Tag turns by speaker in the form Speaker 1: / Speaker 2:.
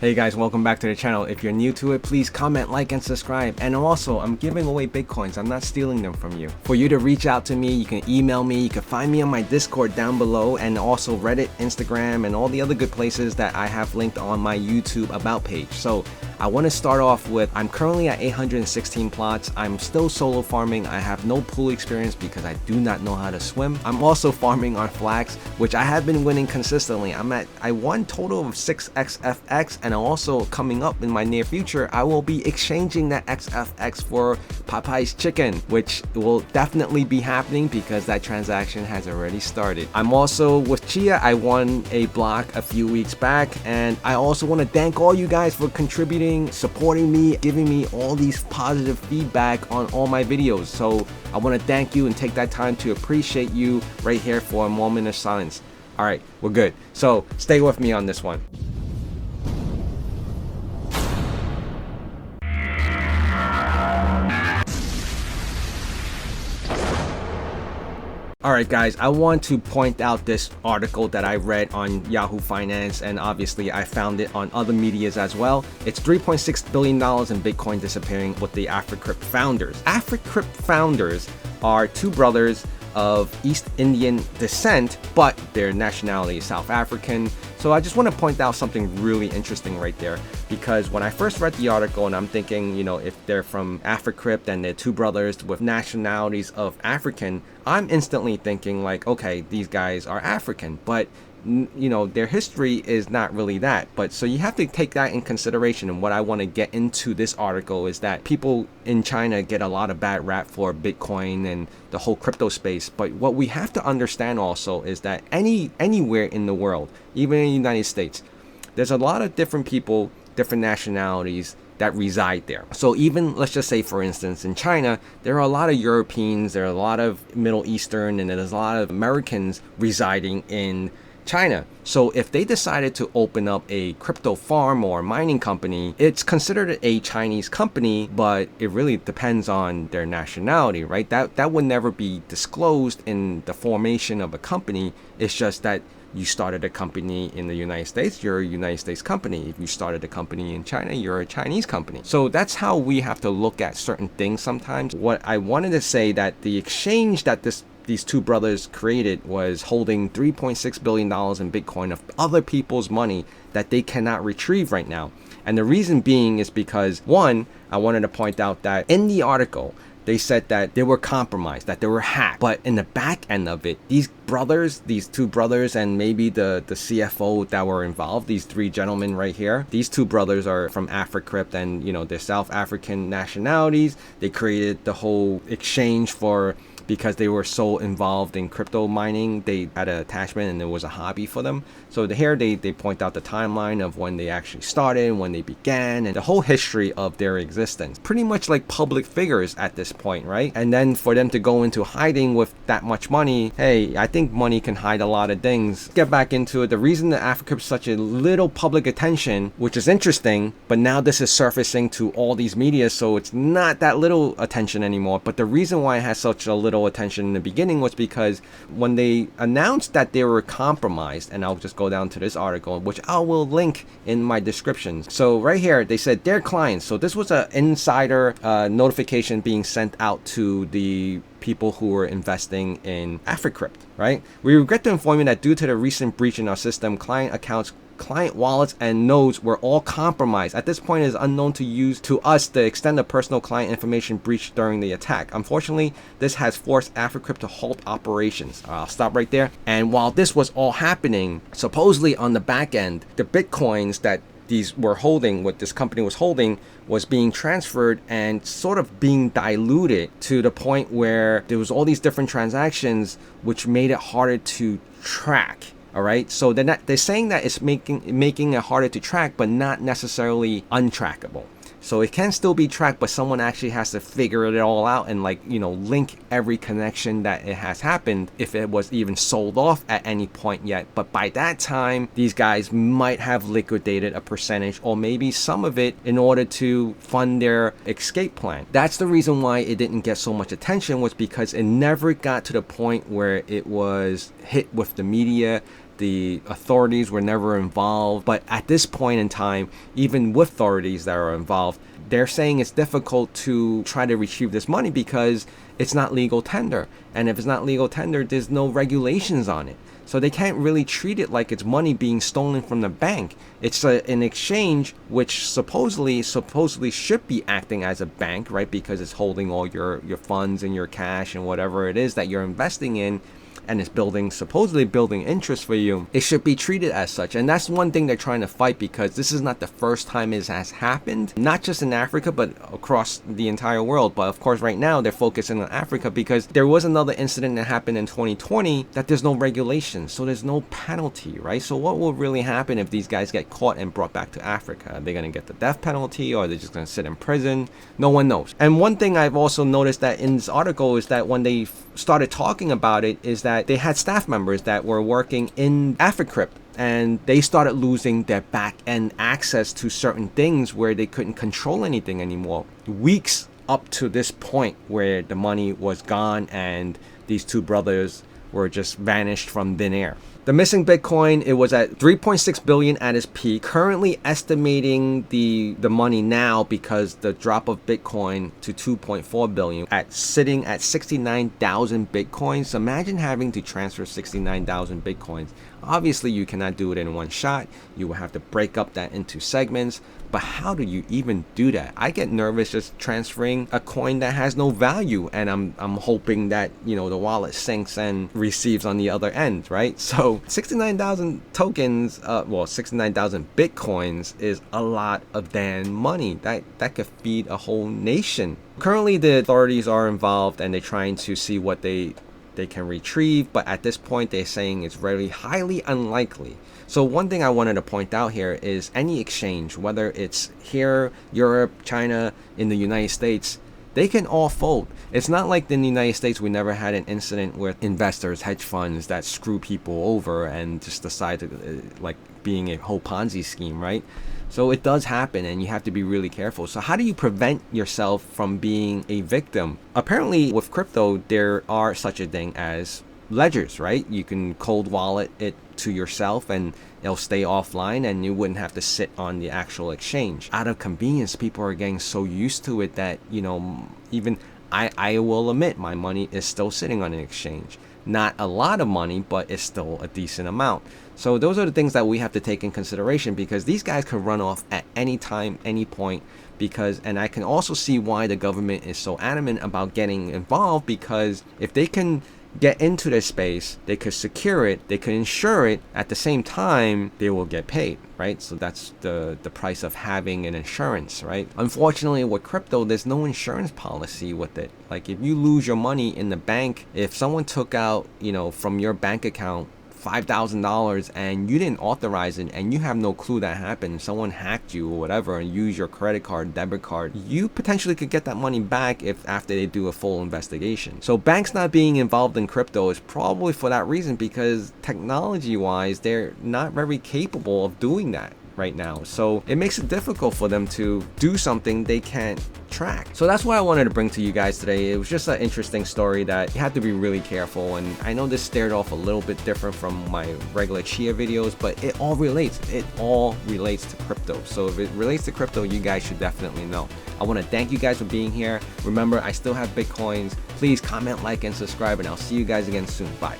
Speaker 1: Hey guys, welcome back to the channel. If you're new to it, please comment, like, and subscribe. And also, I'm giving away Bitcoins. I'm not stealing them from you. For you to reach out to me, you can email me, you can find me on my Discord down below, and also Reddit, Instagram, and all the other good places that I have linked on my YouTube About page. So I want to start off with, I'm currently at 816 plots. I'm still solo farming. I have no pool experience because I do not know how to swim. I'm also farming on Flax, which I have been winning consistently. I won total of 6 XFX, and also coming up in my near future, I will be exchanging that XFX for Popeye's chicken, which will definitely be happening because that transaction has already started. I'm also with Chia. I won a block a few weeks back, and I also want to thank all you guys for contributing, supporting me, giving me all these positive feedback on all my videos. So I want to thank you and take that time to appreciate you right here for a moment of silence. All right, we're good. So stay with me on this one. Alright guys, I want to point out this article that I read on Yahoo Finance, and obviously I found it on other medias as well. It's $3.6 billion in Bitcoin disappearing with the Africrypt founders. Africrypt founders are two brothers of East Indian descent, but their nationality is South African. So I just want to point out something really interesting right there, because when I first read the article and I'm thinking, you know, if they're from Africrypt and they're two brothers with nationalities of African, I'm instantly thinking like, okay, these guys are African, but you know, their history is not really that. But so you have to take that in consideration. And what I want to get into this article is that people in China get a lot of bad rap for Bitcoin and the whole crypto space. But what we have to understand also is that anywhere in the world, even in the United States, there's a lot of different people, different nationalities that reside there. So even, let's just say for instance, in China, there are a lot of Europeans, there are a lot of Middle Eastern, and there's a lot of Americans residing in China. So if they decided to open up a crypto farm or mining company, it's considered a Chinese company, but it really depends on their nationality, right? That would never be disclosed in the formation of a company. It's just that you started a company in the United States, you're a United States company. If you started a company in China, you're a Chinese company. So that's how we have to look at certain things sometimes. What I wanted to say, that the exchange that these two brothers created was holding $3.6 billion in Bitcoin of other people's money that they cannot retrieve right now. And the reason being is because, one, I wanted to point out that in the article, they said that they were compromised, that they were hacked. But in the back end of it, these two brothers, and maybe the CFO that were involved, these three gentlemen right here, these two brothers are from Africrypt, and you know, they're South African nationalities. They created the whole exchange because they were so involved in crypto mining. They had an attachment and it was a hobby for them. So here they point out the timeline of when they actually started, when they began, and the whole history of their existence. Pretty much like public figures at this point, right? And then for them to go into hiding with that much money, hey, I think money can hide a lot of things. Get back into it. The reason that Africrypt is such a little public attention, which is interesting, but now this is surfacing to all these media, so it's not that little attention anymore. But the reason why it has such a little attention in the beginning was because when they announced that they were compromised, and I'll just go down to this article, which I will link in my descriptions. So right here, they said their clients. So this was an insider notification being sent out to the people who were investing in Africrypt, right? We regret to inform you that due to the recent breach in our system, client accounts, client wallets, and nodes were all compromised. At this point, it is unknown to us the extent of personal client information breached during the attack. Unfortunately, this has forced Africrypt to halt operations. I'll stop right there. And while this was all happening, supposedly on the back end, the Bitcoins that these were holding, what this company was holding, was being transferred and sort of being diluted to the point where there was all these different transactions, which made it harder to track. All right, so they're saying that it's making it harder to track, but not necessarily untrackable. So it can still be tracked, but someone actually has to figure it all out and, like, you know, link every connection that it has happened, if it was even sold off at any point yet. But by that time, these guys might have liquidated a percentage or maybe some of it in order to fund their escape plan. That's the reason why it didn't get so much attention, was because it never got to the point where it was hit with the media. the authorities were never involved. But at this point in time, even with authorities that are involved, they're saying it's difficult to try to retrieve this money because it's not legal tender. And if it's not legal tender, there's no regulations on it. So they can't really treat it like it's money being stolen from the bank. It's an exchange which supposedly should be acting as a bank, right? Because it's holding all your funds and your cash and whatever it is that you're investing in, and it's supposedly building interest for you. It should be treated as such. And that's one thing they're trying to fight, because this is not the first time it has happened, not just in Africa, but across the entire world. But of course, right now they're focusing on Africa because there was another incident that happened in 2020 that there's no regulation. So there's no penalty, right? So what will really happen if these guys get caught and brought back to Africa? Are they going to get the death penalty, or are they just going to sit in prison? No one knows. And one thing I've also noticed that in this article is that when they started talking about it, is that they had staff members that were working in Africrypt, and they started losing their back end access to certain things where they couldn't control anything anymore. Weeks up to this point where the money was gone and these two brothers were just vanished from thin air. The missing Bitcoin, it was at 3.6 billion at its peak. Currently estimating the money now, because the drop of Bitcoin to 2.4 billion, sitting at 69,000 Bitcoins. So imagine having to transfer 69,000 Bitcoins. Obviously, you cannot do it in one shot. You will have to break up that into segments. But how do you even do that? I get nervous just transferring a coin that has no value, and I'm hoping that, you know, the wallet syncs and receives on the other end, right? So 69,000 tokens, 69,000 Bitcoins is a lot of damn money. That could feed a whole nation. Currently, the authorities are involved and they're trying to see what they can retrieve, but at this point they're saying it's very highly unlikely. So one thing I wanted to point out here is any exchange, whether it's here, Europe, China, in the United States, they can all fold. It's not like in the United States we never had an incident with investors, hedge funds that screw people over and just decide to, like being a whole Ponzi scheme, right? So it does happen, and you have to be really careful. So how do you prevent yourself from being a victim? Apparently with crypto, there are such a thing as ledgers, right? You can cold wallet it to yourself and it'll stay offline, and you wouldn't have to sit on the actual exchange. Out of convenience, people are getting so used to it that, you know, even I will admit my money is still sitting on an exchange. Not a lot of money, but it's still a decent amount. So those are the things that we have to take in consideration, because these guys could run off at any time, any point. And I can also see why the government is so adamant about getting involved, because if they can get into this space, they could secure it, they could insure it, at the same time they will get paid, right? So that's the price of having an insurance, right? Unfortunately with crypto, there's no insurance policy with it. Like if you lose your money in the bank, if someone took out, you know, from your bank account $5,000 and you didn't authorize it, and you have no clue that happened, someone hacked you or whatever and used your credit card, debit card, you potentially could get that money back if after they do a full investigation. So banks not being involved in crypto is probably for that reason, because technology wise they're not very capable of doing that right now. So it makes it difficult for them to do something they can't track. So that's what I wanted to bring to you guys today. It was just an interesting story that you have to be really careful. And I know this stared off a little bit different from my regular Chia videos, but it all relates. It all relates to crypto. So if it relates to crypto, you guys should definitely know. I want to thank you guys for being here. Remember, I still have Bitcoins. Please comment, like, and subscribe, and I'll see you guys again soon. Bye.